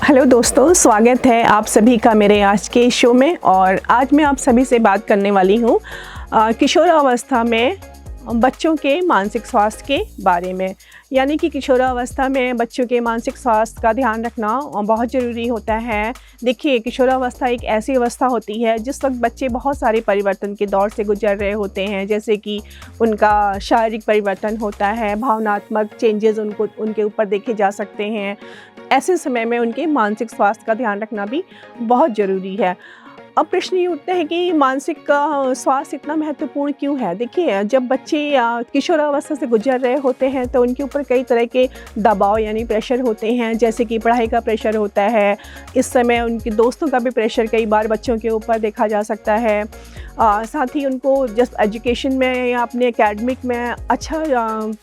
Hello दोस्तों, स्वागत है आप सभी का मेरे आज के शो में। और आज मैं आप सभी से बात करने वाली हूँ किशोरावस्था में बच्चों के मानसिक स्वास्थ्य के बारे में। यानी कि किशोरावस्था में बच्चों के मानसिक स्वास्थ्य का ध्यान रखना बहुत ज़रूरी होता है। देखिए, किशोरावस्था एक ऐसी अवस्था होती है जिस वक्त बच्चे बहुत सारे परिवर्तन के दौर से गुजर रहे होते हैं, जैसे कि उनका शारीरिक परिवर्तन होता है, भावनात्मक चेंजेस उनके ऊपर देखे जा सकते हैं। ऐसे समय में उनके मानसिक स्वास्थ्य का ध्यान रखना भी बहुत ज़रूरी है। अब प्रश्न ये उठता है कि मानसिक स्वास्थ्य इतना महत्वपूर्ण क्यों है। देखिए, जब बच्चे किशोरावस्था से गुजर रहे होते हैं तो उनके ऊपर कई तरह के दबाव यानी प्रेशर होते हैं, जैसे कि पढ़ाई का प्रेशर होता है। इस समय उनके दोस्तों का भी प्रेशर कई बार बच्चों के ऊपर देखा जा सकता है। साथ ही उनको जस्ट एजुकेशन में या अपने एकेडमिक में अच्छा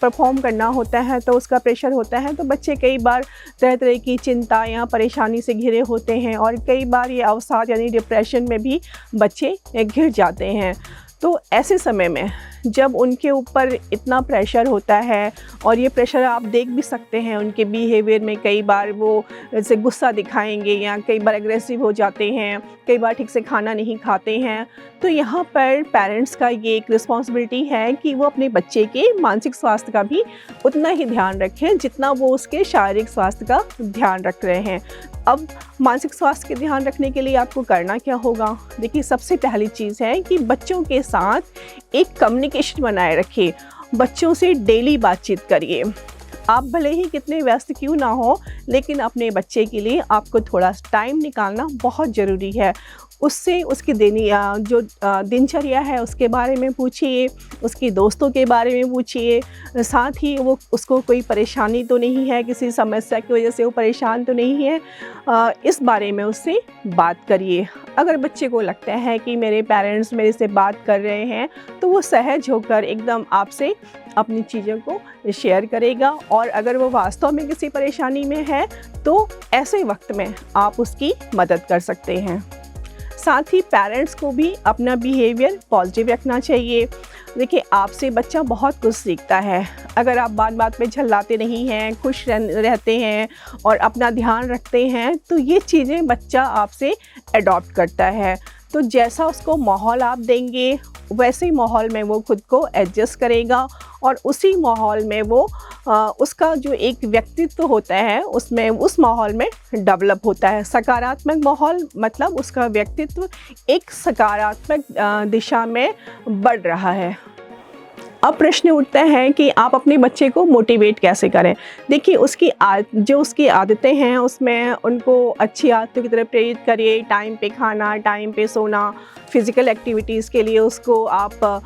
परफॉर्म करना होता है तो उसका प्रेशर होता है। तो बच्चे कई बार तरह तरह की चिंता या परेशानी से घिरे होते हैं और कई बार ये अवसाद यानी डिप्रेशन में भी बच्चे घिर जाते हैं। तो ऐसे समय में जब उनके ऊपर इतना प्रेशर होता है, और ये प्रेशर आप देख भी सकते हैं उनके बिहेवियर में, कई बार वो जैसे गुस्सा दिखाएंगे या कई बार एग्रेसिव हो जाते हैं, कई बार ठीक से खाना नहीं खाते हैं। तो यहाँ पर पेरेंट्स का ये एक रिस्पॉन्सिबिलिटी है कि वो अपने बच्चे के मानसिक स्वास्थ्य का भी उतना ही ध्यान रखें जितना वो उसके शारीरिक स्वास्थ्य का ध्यान रख रहे हैं। अब मानसिक स्वास्थ्य के ध्यान रखने के लिए आपको करना क्या होगा। देखिए, सबसे पहली चीज़ है कि बच्चों के साथ एक कम्युनिकेशन बनाए रखिए। बच्चों से डेली बातचीत करिए। आप भले ही कितने व्यस्त क्यों ना हो, लेकिन अपने बच्चे के लिए आपको थोड़ा टाइम निकालना बहुत ज़रूरी है। उससे उसकी दिनचर्या है उसके बारे में पूछिए, उसके दोस्तों के बारे में पूछिए। साथ ही वो उसको कोई परेशानी तो नहीं है, किसी समस्या की वजह से वो परेशान तो नहीं है, इस बारे में उससे बात करिए। अगर बच्चे को लगता है कि मेरे पेरेंट्स मेरे से बात कर रहे हैं तो वो सहज होकर एकदम आपसे अपनी चीज़ों को शेयर करेगा। और अगर वो वास्तव में किसी परेशानी में है तो ऐसे वक्त में आप उसकी मदद कर सकते हैं। साथ ही पेरेंट्स को भी अपना बिहेवियर पॉजिटिव रखना चाहिए। देखिए, आपसे बच्चा बहुत कुछ सीखता है। अगर आप बात बात पे झल्लाते नहीं हैं, खुश रहते हैं और अपना ध्यान रखते हैं तो ये चीज़ें बच्चा आपसे अडॉप्ट करता है। तो जैसा उसको माहौल आप देंगे वैसे ही माहौल में वो खुद को एडजस्ट करेगा और उसी माहौल में वो उसका जो एक व्यक्तित्व होता है उसमें उस माहौल में डेवलप होता है। सकारात्मक माहौल मतलब उसका व्यक्तित्व एक सकारात्मक दिशा में बढ़ रहा है। अब प्रश्न उठता है कि आप अपने बच्चे को मोटिवेट कैसे करें। देखिए, उसकी आदतें हैं उसमें उनको अच्छी आदतों की तरफ प्रेरित करिए। टाइम पे खाना, टाइम पे सोना, फिज़िकल एक्टिविटीज़ के लिए उसको आप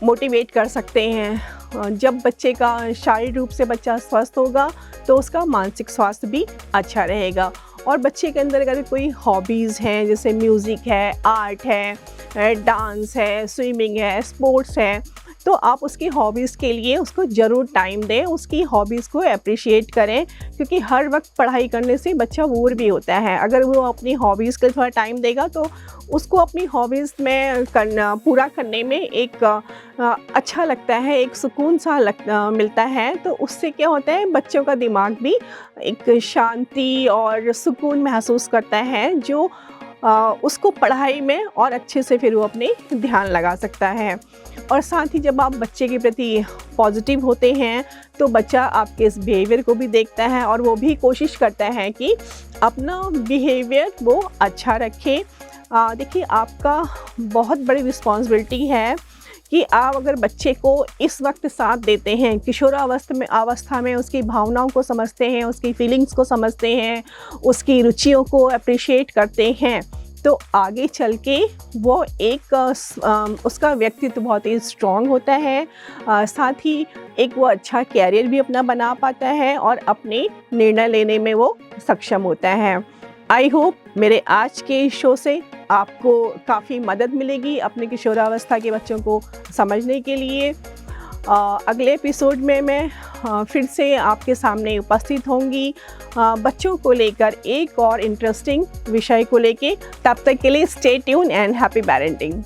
मोटिवेट कर सकते हैं। जब बच्चे का शारीरिक रूप से बच्चा स्वस्थ होगा तो उसका मानसिक स्वास्थ्य भी अच्छा रहेगा। और बच्चे के अंदर अगर कोई हॉबीज़ हैं, जैसे म्यूज़िक है, आर्ट है, डांस है, स्विमिंग है, स्पोर्ट्स है, तो आप उसकी हॉबीज़ के लिए उसको ज़रूर टाइम दें, उसकी हॉबीज़ को अप्रिशिएट करें। क्योंकि हर वक्त पढ़ाई करने से बच्चा बोर भी होता है। अगर वो अपनी हॉबीज़ के लिए थोड़ा टाइम देगा तो उसको अपनी हॉबीज़ में पूरा करने में एक अच्छा लगता है, एक सुकून सा मिलता है। तो उससे क्या होता है, बच्चों का दिमाग भी एक शांति और सुकून महसूस करता है, जो उसको पढ़ाई में और अच्छे से फिर वो अपने ध्यान लगा सकता है। और साथ ही जब आप बच्चे के प्रति पॉजिटिव होते हैं तो बच्चा आपके इस बिहेवियर को भी देखता है और वो भी कोशिश करता है कि अपना बिहेवियर वो अच्छा रखे। देखिए, आपका बहुत बड़ी रिस्पॉन्सिबिलिटी है कि आप अगर बच्चे को इस वक्त साथ देते हैं, किशोरावस्था में उसकी भावनाओं को समझते हैं, उसकी फीलिंग्स को समझते हैं, उसकी रुचियों को अप्रिशिएट करते हैं, तो आगे चल के वो एक उसका व्यक्तित्व बहुत ही स्ट्रॉन्ग होता है। साथ ही एक वो अच्छा कैरियर भी अपना बना पाता है और अपने निर्णय लेने में वो सक्षम होता है। आई होप मेरे आज के शो से आपको काफ़ी मदद मिलेगी अपने किशोरावस्था के बच्चों को समझने के लिए। अगले एपिसोड में मैं फिर से आपके सामने उपस्थित होंगी बच्चों को लेकर एक और इंटरेस्टिंग विषय को लेके। तब तक के लिए stay tune and happy parenting.